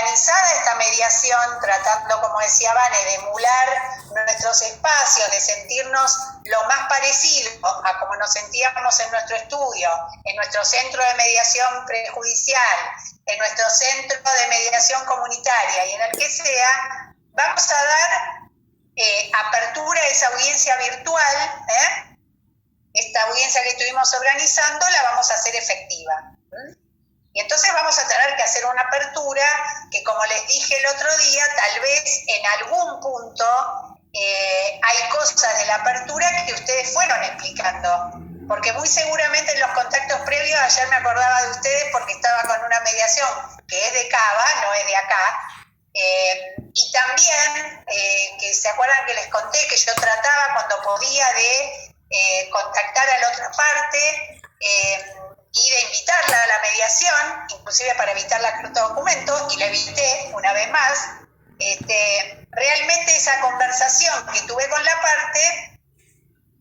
organizada esta mediación, tratando, como decía Vane, de emular nuestros espacios, de sentirnos lo más parecido a como nos sentíamos en nuestro estudio, en nuestro centro de mediación prejudicial, en nuestro centro de mediación comunitaria y en el que sea, vamos a dar apertura a esa audiencia virtual, esta audiencia que estuvimos organizando la vamos a hacer efectiva. Y entonces vamos a tener que hacer una apertura que, como les dije el otro día, tal vez en algún punto hay cosas de la apertura que ustedes fueron explicando, porque muy seguramente en los contactos previos, ayer me acordaba de ustedes porque estaba con una mediación que es de Cava, no es de acá, y también, que se acuerdan que les conté que yo trataba cuando podía de contactar a la otra parte y de invitarla a la mediación, inclusive para evitar la carta documento, y la evité una vez más. Realmente esa conversación que tuve con la parte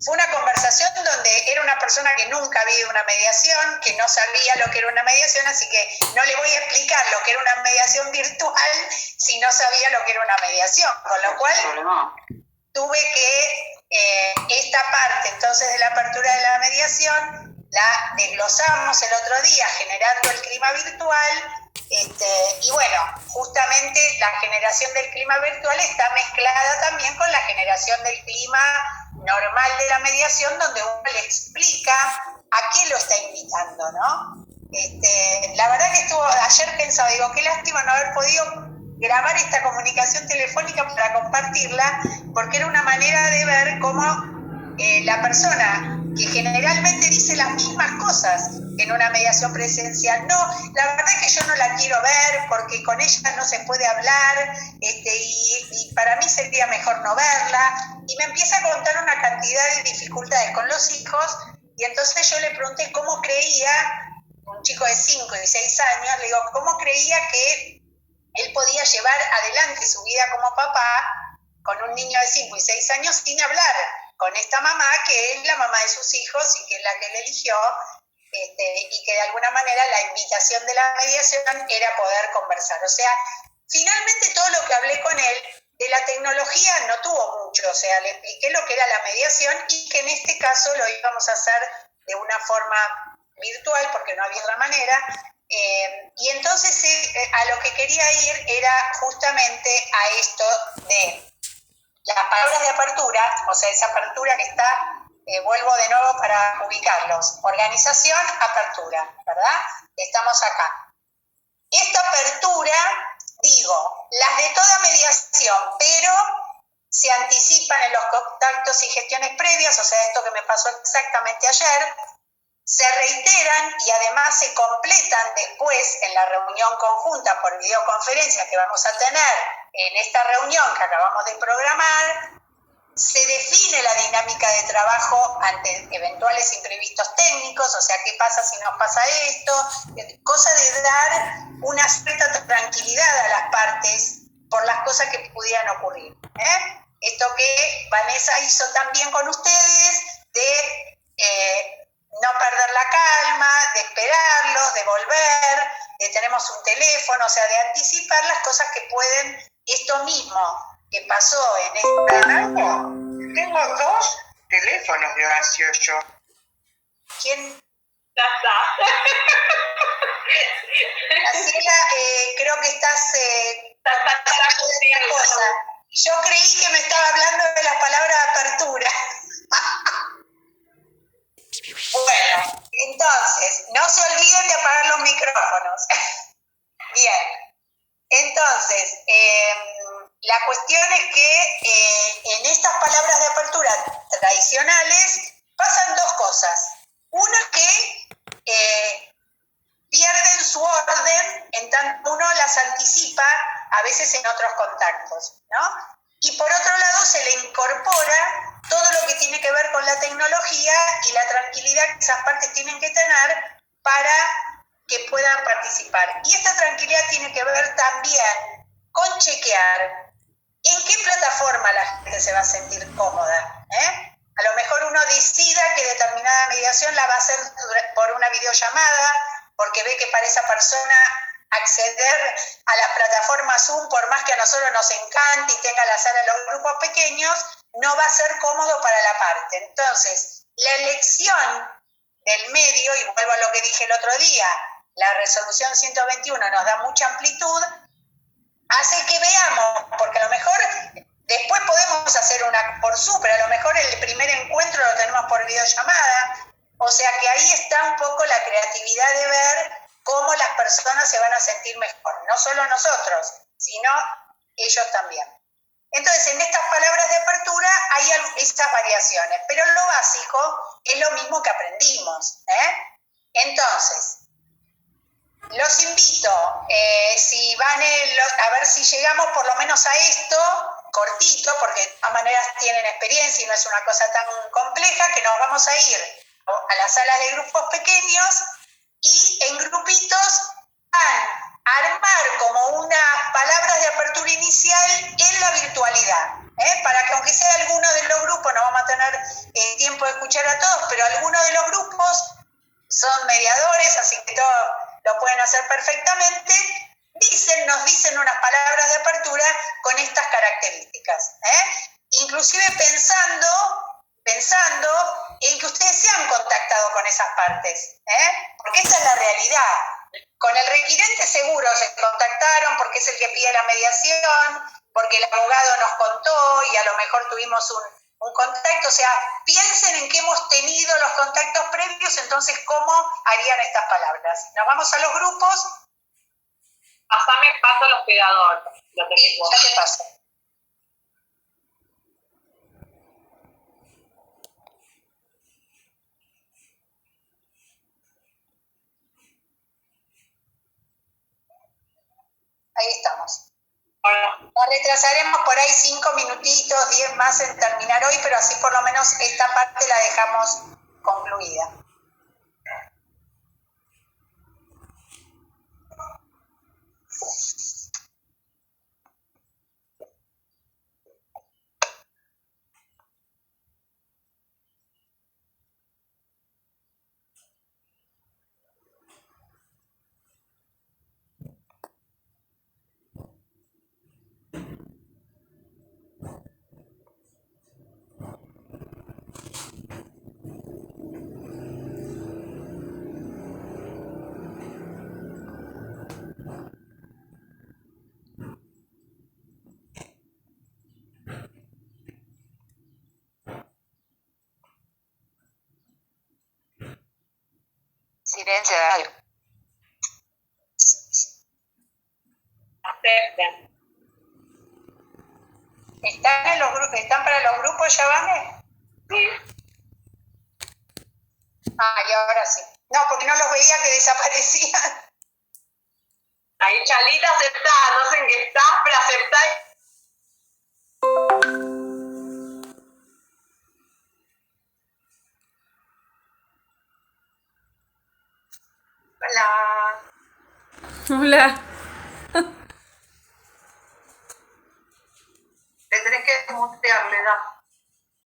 fue una conversación donde era una persona que nunca había ido a una mediación, que no sabía lo que era una mediación, así que no le voy a explicar lo que era una mediación virtual si no sabía lo que era una mediación, con lo cual tuve que esta parte entonces de la apertura de la mediación la desglosamos el otro día generando el clima virtual. Y bueno, justamente la generación del clima virtual está mezclada también con la generación del clima normal de la mediación, donde uno le explica a qué lo está invitando, ¿no? La verdad que ayer pensaba, digo, qué lástima no haber podido grabar esta comunicación telefónica para compartirla, porque era una manera de ver cómo la persona que generalmente dice las mismas cosas en una mediación presencial, no, la verdad es que yo no la quiero ver porque con ella no se puede hablar, y para mí sería mejor no verla, y me empieza a contar una cantidad de dificultades con los hijos, y entonces yo le pregunté cómo creía, un chico de 5 y 6 años, le digo, cómo creía que él podía llevar adelante su vida como papá con un niño de 5 y 6 años sin hablar con esta mamá, que es la mamá de sus hijos y que es la que él eligió, y que de alguna manera la invitación de la mediación era poder conversar. O sea, finalmente todo lo que hablé con él de la tecnología no tuvo mucho, o sea, le expliqué lo que era la mediación y que en este caso lo íbamos a hacer de una forma virtual porque no había otra manera. Y entonces a lo que quería ir era justamente a esto de las palabras de apertura, o sea, esa apertura que está, vuelvo de nuevo para ubicarlos, organización, apertura, ¿verdad? Estamos acá. Esta apertura, digo, las de toda mediación, pero se anticipan en los contactos y gestiones previas, o sea, esto que me pasó exactamente ayer, se reiteran y además se completan después en la reunión conjunta por videoconferencia que vamos a tener en esta reunión que acabamos de programar. Se define la dinámica de trabajo ante eventuales imprevistos técnicos, o sea, qué pasa si nos pasa esto, cosa de dar una cierta tranquilidad a las partes por las cosas que pudieran ocurrir. Esto que Vanessa hizo también con ustedes, de no perder la calma, de esperarlos, de volver, de tenemos un teléfono, o sea, de anticipar las cosas que pueden, esto mismo que pasó en este... Tengo 2 teléfonos de Horacio yo. ¿Quién? Ya está. Graciela, creo que estás... cosa. Yo creí que me estaba hablando de las palabras de apertura. Bueno, entonces, no se olviden de apagar los micrófonos. Bien, entonces, la cuestión es que en estas palabras de apertura tradicionales pasan 2 cosas. Una que pierden su orden en tanto uno las anticipa a veces en otros contactos, ¿no? Y por otro lado se le incorpora todo lo que tiene que ver con la tecnología y la tranquilidad que esas partes tienen que tener para que puedan participar. Y esta tranquilidad tiene que ver también con chequear en qué plataforma la gente se va a sentir cómoda. A lo mejor uno decida que determinada mediación la va a hacer por una videollamada, porque ve que para esa persona acceder a la plataforma Zoom, por más que a nosotros nos encante y tenga la sala de los grupos pequeños, no va a ser cómodo para la parte. Entonces, la elección del medio, y vuelvo a lo que dije el otro día, la resolución 121 nos da mucha amplitud, hace que veamos, porque a lo mejor después podemos hacer una por Zoom, pero a lo mejor el primer encuentro lo tenemos por videollamada, o sea que ahí está un poco la creatividad de ver cómo las personas se van a sentir mejor, no solo nosotros, sino ellos también. Entonces, en estas palabras de apertura hay estas variaciones, pero lo básico es lo mismo que aprendimos. Entonces, los invito, si van a ver si llegamos por lo menos a esto, cortito, porque de todas maneras tienen experiencia y no es una cosa tan compleja, que nos vamos a ir a las salas de grupos pequeños y en grupitos van a armar como unas palabras de apertura inicial en la virtualidad, para que aunque sea alguno de los grupos, no vamos a tener tiempo de escuchar a todos, pero algunos de los grupos son mediadores, así que todos lo pueden hacer perfectamente, nos dicen unas palabras de apertura con estas características, inclusive pensando en que ustedes se han contactado con esas partes, porque esa es la realidad. Con el requirente seguro se contactaron porque es el que pide la mediación, porque el abogado nos contó y a lo mejor tuvimos un contacto. O sea, piensen en que hemos tenido los contactos previos, entonces cómo harían estas palabras. Nos vamos a los grupos. Paso al hospedador. Sí, ya te paso. Ahí estamos. Nos retrasaremos por ahí 5 minutitos, 10 más en terminar hoy, pero así por lo menos esta parte la dejamos concluida. Silencio. Acepten. ¿Están para los grupos, ya van? Sí. Y ahora sí. No, porque no los veía que desaparecían. Ahí, Chalita, aceptá. No sé en qué estás, pero aceptá. Hola. Hola.